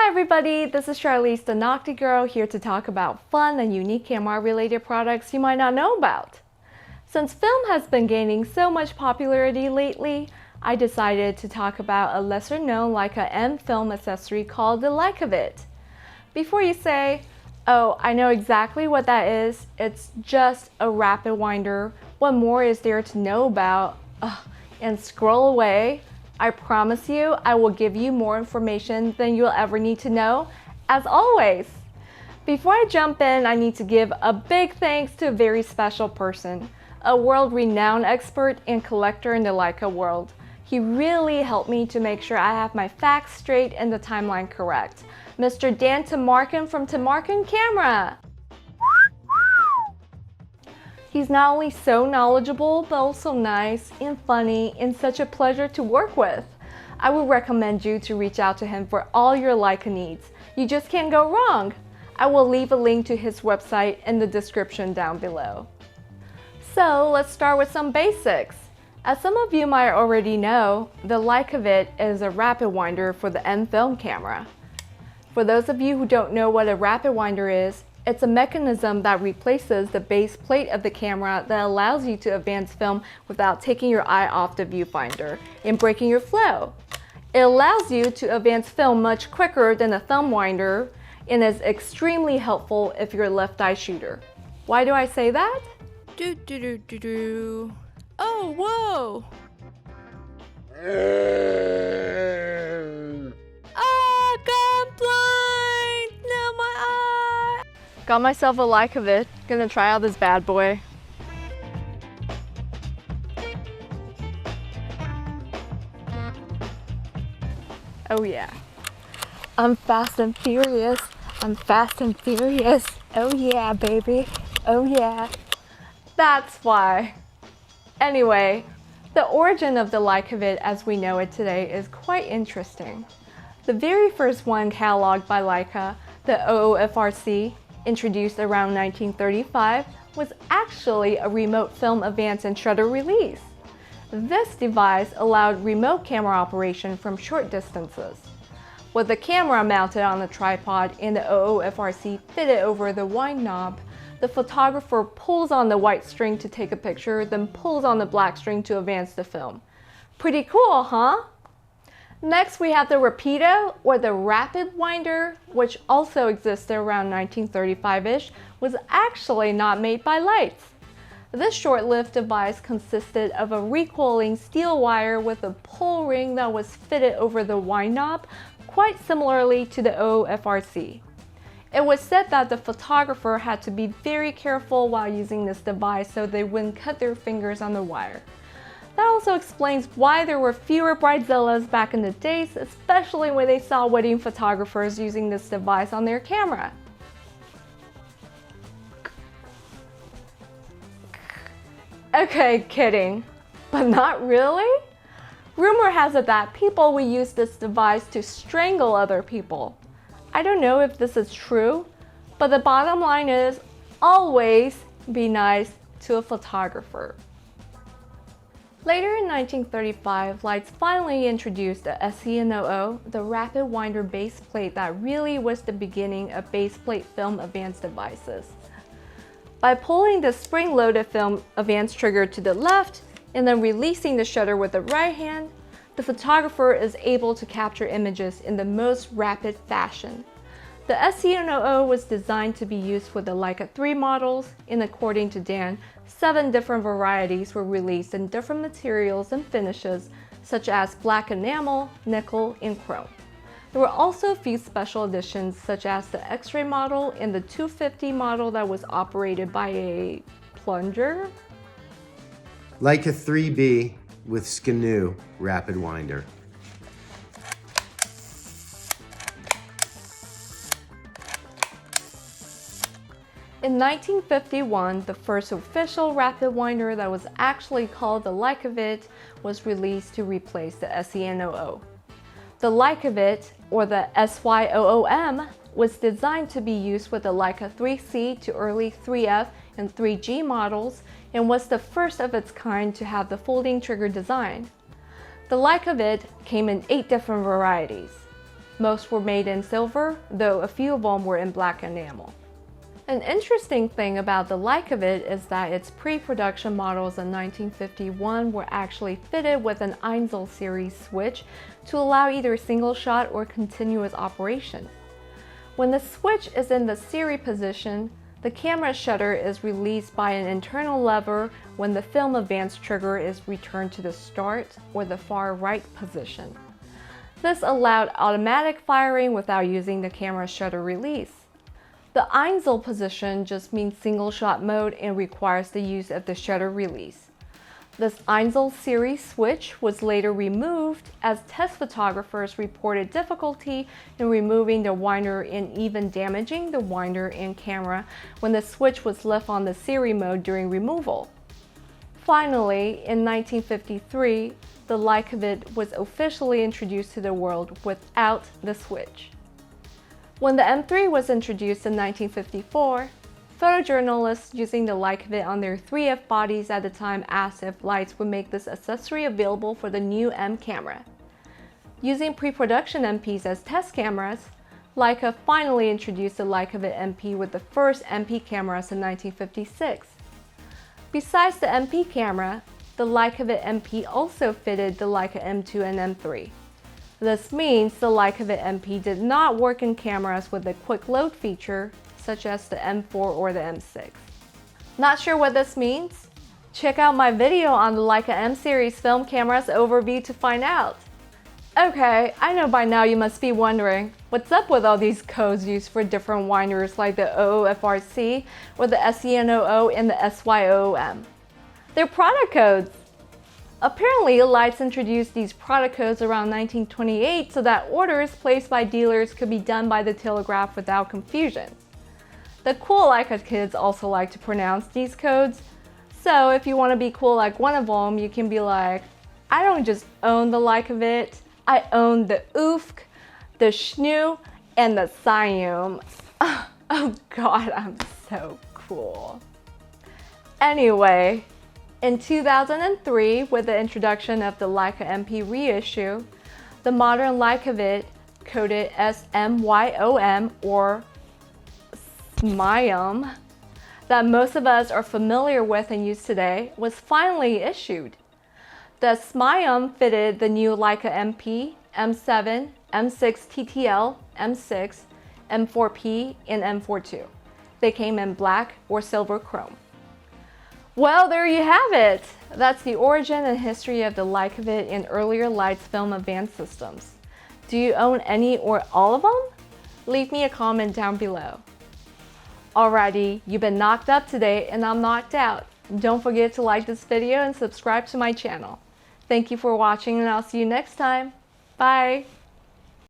Hi everybody, this is Charlize the Nocti Girl here to talk about fun and unique camera related products you might not know about. Since film has been gaining so much popularity lately, I decided to talk about a lesser known Leica M film accessory called the Leicavit. Before you say, oh, I know exactly what that is, it's just a Rapidwinder, what more is there to know about? And scroll away. I promise you, I will give you more information than you'll ever need to know, as always. Before I jump in, I need to give a big thanks to a very special person, a world-renowned expert and collector in the Leica world. He really helped me to make sure I have my facts straight and the timeline correct. Mr. Dan Tamarkin from Tamarkin Camera. He's not only so knowledgeable, but also nice and funny and such a pleasure to work with. I would recommend you to reach out to him for all your Leica needs. You just can't go wrong. I will leave a link to his website in the description down below. So let's start with some basics. As some of you might already know, the Leicavit is a Rapidwinder for the M film camera. For those of you who don't know what a Rapidwinder is, it's a mechanism that replaces the base plate of the camera that allows you to advance film without taking your eye off the viewfinder and breaking your flow. It allows you to advance film much quicker than a thumb winder and is extremely helpful if you're a left eye shooter. Why do I say that? Oh, whoa! I'm blind! Now my eye! Got myself a Leicavit. Gonna try out this bad boy. Oh yeah. I'm fast and furious. I'm fast and furious. Oh yeah, baby. Oh yeah. That's why. Anyway, the origin of the Leicavit as we know it today is quite interesting. The very first one cataloged by Leica, the OOFRC, introduced around 1935, was actually a remote film advance and shutter release. This device allowed remote camera operation from short distances. With the camera mounted on a tripod and the OOFRC fitted over the wind knob, the photographer pulls on the white string to take a picture, then pulls on the black string to advance the film. Pretty cool, huh? Next, we have the RAPIDO, or the Rapidwinder, which also existed around 1935-ish, was actually not made by Leica. This short-lived device consisted of a recoiling steel wire with a pull ring that was fitted over the wind knob, quite similarly to the OOFRC. It was said that the photographer had to be very careful while using this device so they wouldn't cut their fingers on the wire. That also explains why there were fewer bridezillas back in the days, especially when they saw wedding photographers using this device on their camera. Okay, kidding, but not really? Rumor has it that people would use this device to strangle other people. I don't know if this is true, but the bottom line is always be nice to a photographer. Later in 1935, Leica finally introduced the SCNOO, the Rapidwinder base plate that really was the beginning of base plate film advance devices. By pulling the spring-loaded film advance trigger to the left and then releasing the shutter with the right hand, the photographer is able to capture images in the most rapid fashion. The SCNOO was designed to be used with the Leica 3 models, and according to Dan, 7 different varieties were released in different materials and finishes, such as black enamel, nickel, and chrome. There were also a few special editions, such as the X-ray model and the 250 model that was operated by a plunger. Leica 3B with SCNOO Rapidwinder. In 1951, the first official Rapidwinder that was actually called the Leicavit was released to replace the SCNOO. The Leicavit, or the SYOOM, was designed to be used with the Leica 3C to early 3F and 3G models and was the first of its kind to have the folding trigger design. The Leicavit came in 8 different varieties. Most were made in silver, though a few of them were in black enamel. An interesting thing about the Leicavit is that its pre-production models in 1951 were actually fitted with an Einzel series switch to allow either single shot or continuous operation. When the switch is in the series position, the camera shutter is released by an internal lever when the film advance trigger is returned to the start or the far right position. This allowed automatic firing without using the camera shutter release. The Einzel position just means single shot mode and requires the use of the shutter release. This Einzel series switch was later removed as test photographers reported difficulty in removing the winder and even damaging the winder and camera when the switch was left on the series mode during removal. Finally, in 1953, the Leicavit was officially introduced to the world without the switch. When the M3 was introduced in 1954, photojournalists using the Leicavit on their 3F bodies at the time asked if lights would make this accessory available for the new M camera. Using pre-production MPs as test cameras, Leica finally introduced the Leicavit MP with the first MP cameras in 1956. Besides the MP camera, the Leicavit MP also fitted the Leica M2 and M3. This means the Leicavit MP did not work in cameras with a quick load feature, such as the M4 or the M6. Not sure what this means? Check out my video on the Leica M series film cameras overview to find out. Okay, I know by now you must be wondering, what's up with all these codes used for different winders like the OOFRC or the SCNOO and the SYOOM? They're product codes. Apparently, Leica introduced these product codes around 1928 so that orders placed by dealers could be done by the telegraph without confusion. The cool Leica kids also like to pronounce these codes, so if you want to be cool like one of them, you can be like, I don't just own the Leicavit, I own the OOFRC, the SCNOO, and the SYOOM. Oh god, I'm so cool. Anyway, in 2003, with the introduction of the Leica Mp Reissue, the modern Leicavit, coded SMYOM or SMYOM, that most of us are familiar with and use today, was finally issued. The SMYOM fitted the new Leica MP, M7, M6 TTL, M6, M4P, and M42. They came in black or silver chrome. Well, there you have it! That's the origin and history of the Leicavit and earlier Leica film advanced systems. Do you own any or all of them? Leave me a comment down below. Alrighty, you've been knocked up today and I'm knocked out. Don't forget to like this video and subscribe to my channel. Thank you for watching and I'll see you next time. Bye!